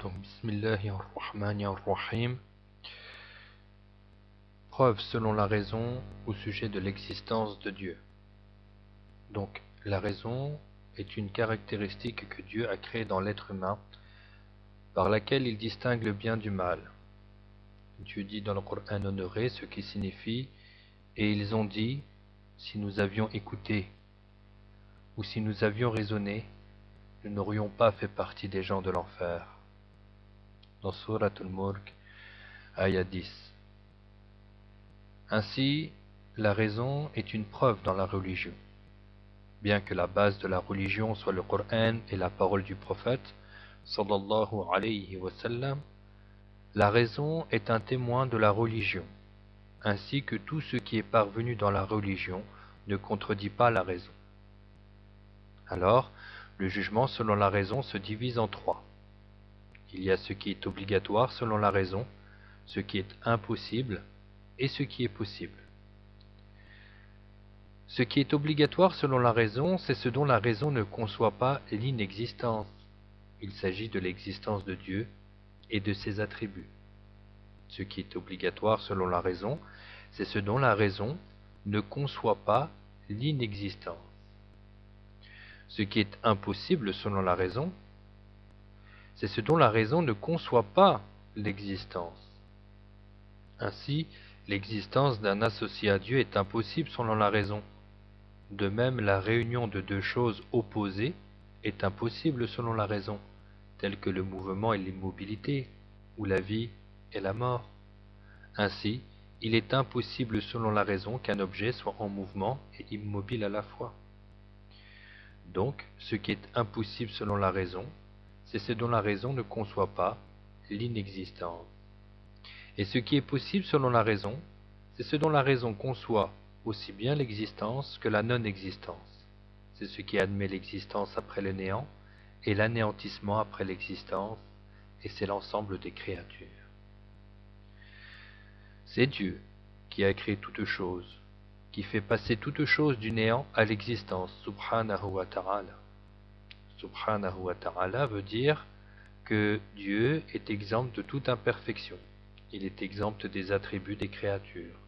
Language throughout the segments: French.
Donc, Bismillahirrahmanirrahim. Preuve selon la raison au sujet de l'existence de Dieu. Donc, la raison est une caractéristique que Dieu a créée dans l'être humain, par laquelle il distingue le bien du mal. Dieu dit dans le Coran honoré, ce qui signifie « Et ils ont dit, si nous avions écouté, ou si nous avions raisonné, nous n'aurions pas fait partie des gens de l'enfer. » Dans Surat al-Mulk, ayat 10. Ainsi, la raison est une preuve dans la religion. Bien que la base de la religion soit le Coran et la parole du prophète, sallallahu alayhi wa sallam, la raison est un témoin de la religion, ainsi que tout ce qui est parvenu dans la religion ne contredit pas la raison. Alors, le jugement selon la raison se divise en trois. Il y a ce qui est obligatoire selon la raison, ce qui est impossible et ce qui est possible. Ce qui est obligatoire selon la raison, c'est ce dont la raison ne conçoit pas l'inexistence. Il s'agit de l'existence de Dieu et de ses attributs. Ce qui est obligatoire selon la raison, c'est ce dont la raison ne conçoit pas l'inexistence. Ce qui est impossible selon la raison, c'est ce dont la raison ne conçoit pas l'existence. Ainsi, l'existence d'un associé à Dieu est impossible selon la raison. De même, la réunion de deux choses opposées est impossible selon la raison, telles que le mouvement et l'immobilité, ou la vie et la mort. Ainsi, il est impossible selon la raison qu'un objet soit en mouvement et immobile à la fois. Donc, ce qui est impossible selon la raison, c'est ce dont la raison ne conçoit pas, l'inexistence. Et ce qui est possible selon la raison, c'est ce dont la raison conçoit aussi bien l'existence que la non-existence. C'est ce qui admet l'existence après le néant et l'anéantissement après l'existence, et c'est l'ensemble des créatures. C'est Dieu qui a créé toutes choses, qui fait passer toutes choses du néant à l'existence, subhanahu wa ta'ala. Subhanahu wa ta'ala veut dire que Dieu est exempt de toute imperfection. Il est exempt des attributs des créatures.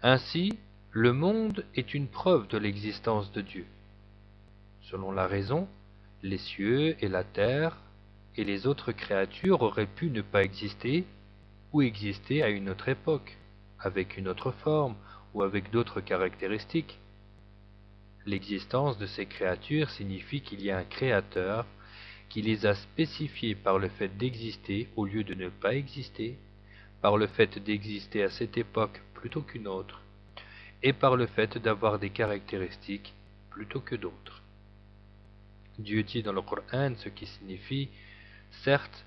Ainsi, le monde est une preuve de l'existence de Dieu. Selon la raison, les cieux et la terre et les autres créatures auraient pu ne pas exister ou exister à une autre époque, avec une autre forme ou avec d'autres caractéristiques. L'existence de ces créatures signifie qu'il y a un créateur qui les a spécifiées par le fait d'exister au lieu de ne pas exister, par le fait d'exister à cette époque plutôt qu'une autre, et par le fait d'avoir des caractéristiques plutôt que d'autres. Dieu dit dans le Coran ce qui signifie « Certes,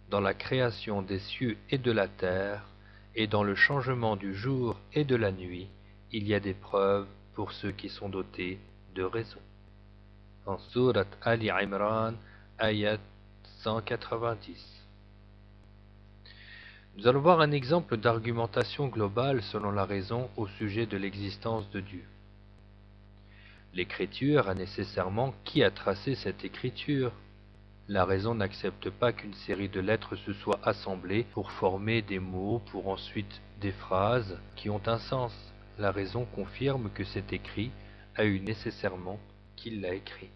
dans la création des cieux et de la terre, et dans le changement du jour et de la nuit, il y a des preuves pour ceux qui sont dotés de raison. » En Surat Ali Imran, ayat 190. Nous allons voir un exemple d'argumentation globale selon la raison au sujet de l'existence de Dieu. L'écriture a nécessairement qui a tracé cette écriture. La raison n'accepte pas qu'une série de lettres se soit assemblées pour former des mots, pour ensuite des phrases qui ont un sens. La raison confirme que cet écrit a eu nécessairement qui l'a écrit.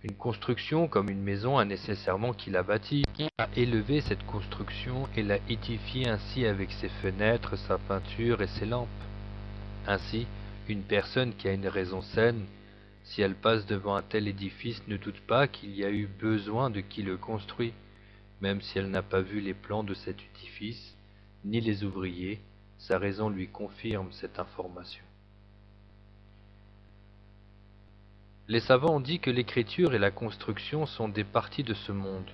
Une construction comme une maison a nécessairement qui l'a bâtie, qui a élevé cette construction et l'a édifiée ainsi avec ses fenêtres, sa peinture et ses lampes. Ainsi, une personne qui a une raison saine, si elle passe devant un tel édifice, ne doute pas qu'il y a eu besoin de qui le construit, même si elle n'a pas vu les plans de cet édifice, ni les ouvriers, sa raison lui confirme cette information. Les savants ont dit que l'écriture et la construction sont des parties de ce monde.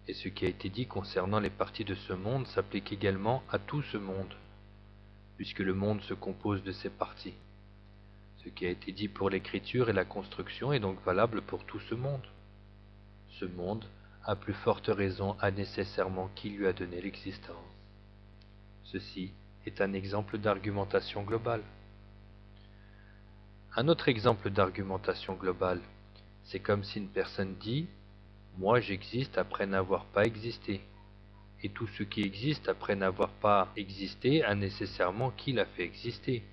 Et ce qui a été dit concernant les parties de ce monde s'applique également à tout ce monde, puisque le monde se compose de ces parties. Ce qui a été dit pour l'écriture et la construction est donc valable pour tout ce monde. Ce monde, à plus forte raison, a nécessairement qui lui a donné l'existence. Ceci est un exemple d'argumentation globale. Un autre exemple d'argumentation globale, c'est comme si une personne dit Moi j'existe après n'avoir pas existé. Et tout ce qui existe après n'avoir pas existé a nécessairement qui l'a fait exister.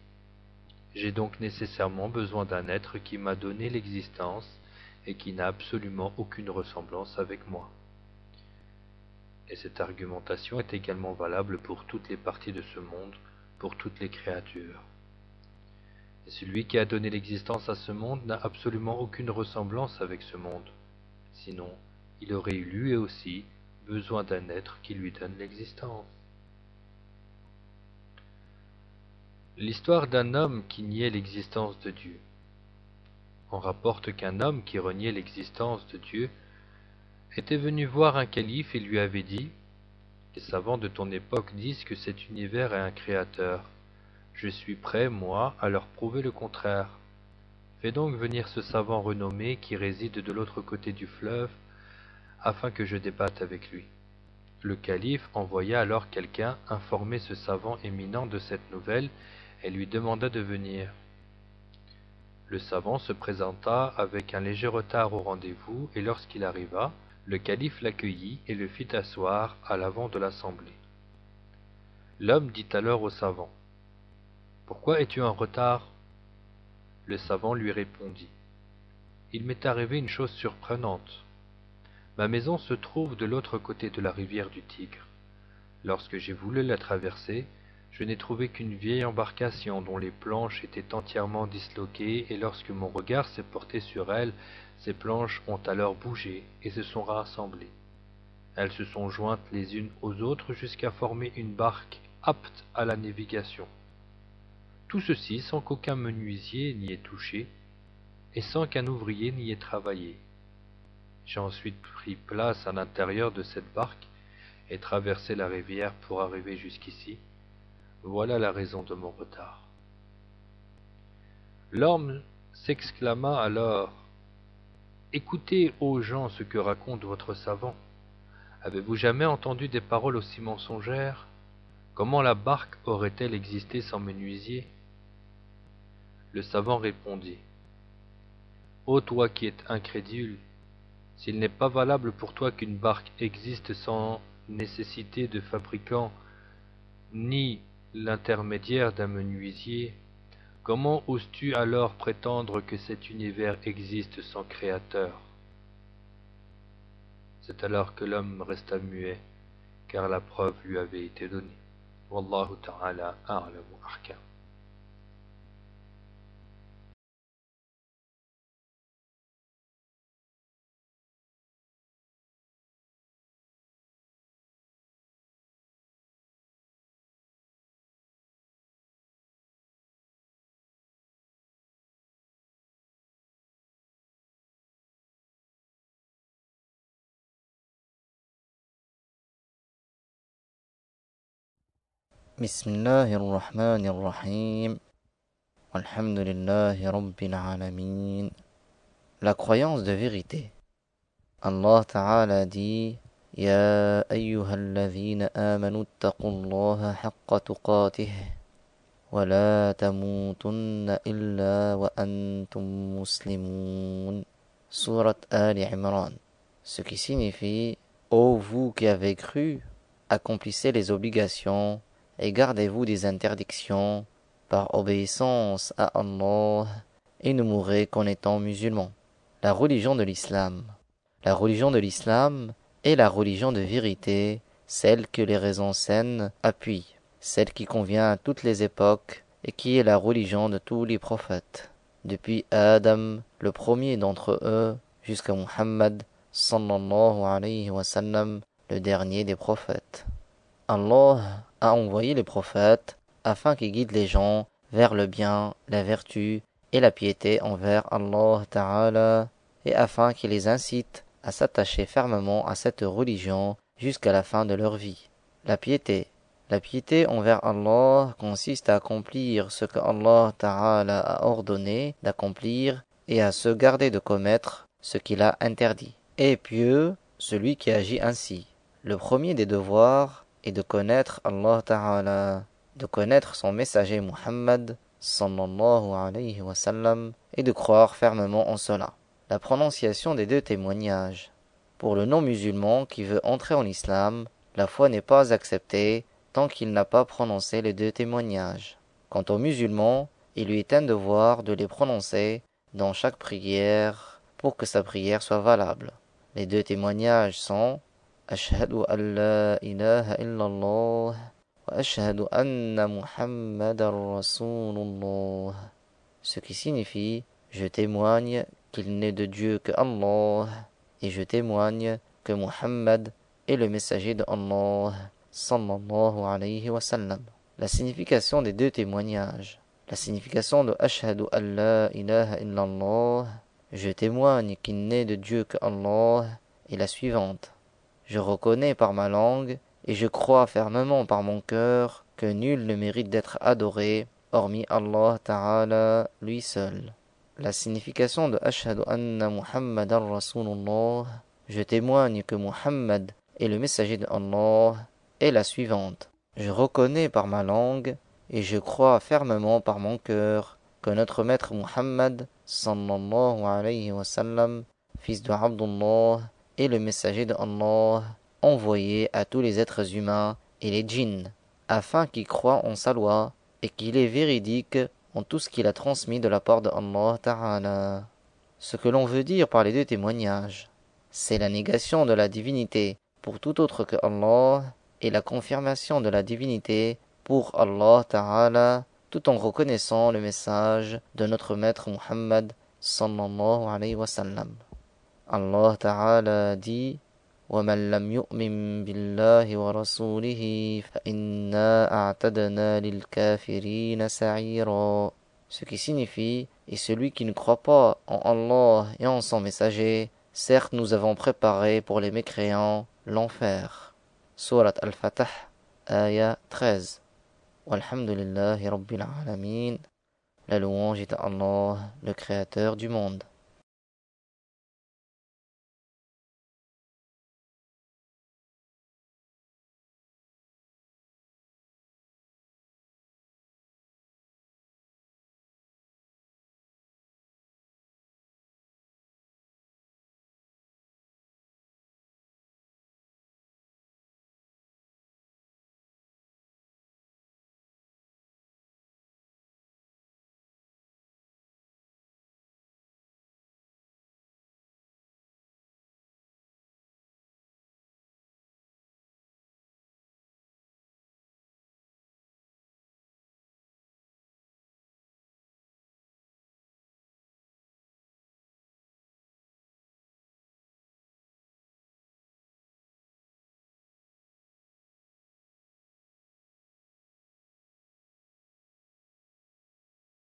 J'ai donc nécessairement besoin d'un être qui m'a donné l'existence et qui n'a absolument aucune ressemblance avec moi. Et cette argumentation est également valable pour toutes les parties de ce monde, pour toutes les créatures. Et celui qui a donné l'existence à ce monde n'a absolument aucune ressemblance avec ce monde. Sinon, il aurait eu lui aussi besoin d'un être qui lui donne l'existence. L'histoire d'un homme qui niait l'existence de Dieu. On rapporte qu'un homme qui reniait l'existence de Dieu était venu voir un calife et lui avait dit: les savants de ton époque disent que cet univers est un créateur. Je suis prêt, moi, à leur prouver le contraire. Fais donc venir ce savant renommé qui réside de l'autre côté du fleuve, afin que je débatte avec lui. Le calife envoya alors quelqu'un informer ce savant éminent de cette nouvelle et lui demanda de venir. Le savant se présenta avec un léger retard au rendez-vous, et lorsqu'il arriva, le calife l'accueillit et le fit asseoir à l'avant de l'assemblée. L'homme dit alors au savant: Pourquoi es-tu en retard? Le savant lui répondit: Il m'est arrivé une chose surprenante. Ma maison se trouve de l'autre côté de la rivière du Tigre. Lorsque j'ai voulu la traverser, je n'ai trouvé qu'une vieille embarcation dont les planches étaient entièrement disloquées, et lorsque mon regard s'est porté sur elle, ces planches ont alors bougé et se sont rassemblées. Elles se sont jointes les unes aux autres jusqu'à former une barque apte à la navigation. Tout ceci sans qu'aucun menuisier n'y ait touché et sans qu'un ouvrier n'y ait travaillé. J'ai ensuite pris place à l'intérieur de cette barque et traversé la rivière pour arriver jusqu'ici. Voilà la raison de mon retard. L'homme s'exclama alors: Écoutez, ô gens, ce que raconte votre savant. Avez-vous jamais entendu des paroles aussi mensongères? Comment la barque aurait-elle existé sans menuisier? Le savant répondit: Ô toi qui es incrédule, s'il n'est pas valable pour toi qu'une barque existe sans nécessité de fabricant, ni l'intermédiaire d'un menuisier, comment oses-tu alors prétendre que cet univers existe sans créateur? C'est alors que l'homme resta muet, car la preuve lui avait été donnée. Wallahu ta'ala a'lam wa ahkam. بسم الله الرحمن الرحيم والحمد لله رب العالمين. La croyance de vérité. Allah Ta'ala dit: يا أيها الذين آمنوا اتقوا الله حق تقاته ولا تموتن إلا وأنتم مسلمون. Sourate Ali Imran. Ce qui signifie: Ô vous qui avez cru, accomplissez les obligations et gardez-vous des interdictions par obéissance à Allah, et ne mourrez qu'en étant musulmans. La religion de l'islam. La religion de l'islam est la religion de vérité, celle que les raisons saines appuient, celle qui convient à toutes les époques et qui est la religion de tous les prophètes, depuis Adam, le premier d'entre eux, jusqu'à Muhammad sallallahu alayhi wa sallam, le dernier des prophètes. Allah a envoyé les prophètes afin qu'ils guident les gens vers le bien, la vertu et la piété envers Allah Ta'ala, et afin qu'ils les incitent à s'attacher fermement à cette religion jusqu'à la fin de leur vie. La piété. La piété envers Allah consiste à accomplir ce que Allah Ta'ala a ordonné d'accomplir et à se garder de commettre ce qu'il a interdit. Et pieux, celui qui agit ainsi. Le premier des devoirs est de connaître Allah Ta'ala, de connaître son messager Muhammad sallallahu alayhi wa sallam, et de croire fermement en cela. La prononciation des deux témoignages. Pour le non-musulman qui veut entrer en islam, la foi n'est pas acceptée tant qu'il n'a pas prononcé les deux témoignages. Quant aux musulmans, il lui est un devoir de les prononcer dans chaque prière pour que sa prière soit valable. Les deux témoignages sont Ashhadu an la ilaha illallah wa ashhadu anna Muhammadan Rasulullah. Ce qui signifie je témoigne qu'il n'est de Dieu que Allah et je témoigne que Muhammad est le messager de Allah sallallahu alayhi wa sallam. La signification des deux témoignages. La signification de Ashhadu an la ilaha illallah, je témoigne qu'il n'est de Dieu que Allah, est la suivante. Je reconnais par ma langue et je crois fermement par mon cœur que nul ne mérite d'être adoré hormis Allah Ta'ala lui seul. La signification de Ashhadu anna Muhammadan Rasulullah, je témoigne que Muhammad est le messager de Allah, est la suivante. Je reconnais par ma langue et je crois fermement par mon cœur que notre maître Muhammad sallallahu alayhi wa sallam, fils de Abdullah, est le messager de Allah, envoyé à tous les êtres humains et les djinns, afin qu'ils croient en sa loi et qu'il est véridique en tout ce qu'il a transmis de la part de Allah Ta'ala. Ce que l'on veut dire par les deux témoignages, c'est la négation de la divinité pour tout autre que Allah et la confirmation de la divinité pour Allah Ta'ala, tout en reconnaissant le message de notre maître Muhammad sallallahu alayhi wa sallam. Allah Ta'ala dit وَمَنْ لَمْ يُؤْمِنْ بِاللَّهِ وَرَسُولِهِ فَإِنَّا أَعْتَدْنَا لِلْكَافِرِينَ سَعِيرًا. Ce qui signifie, et celui qui ne croit pas en Allah et en son messager, certes nous avons préparé pour les mécréants l'enfer. Surat Al-Fatah, ayah 13. Walhamdulillahi Rabbil Alamin. La louange est à Allah, le créateur du monde.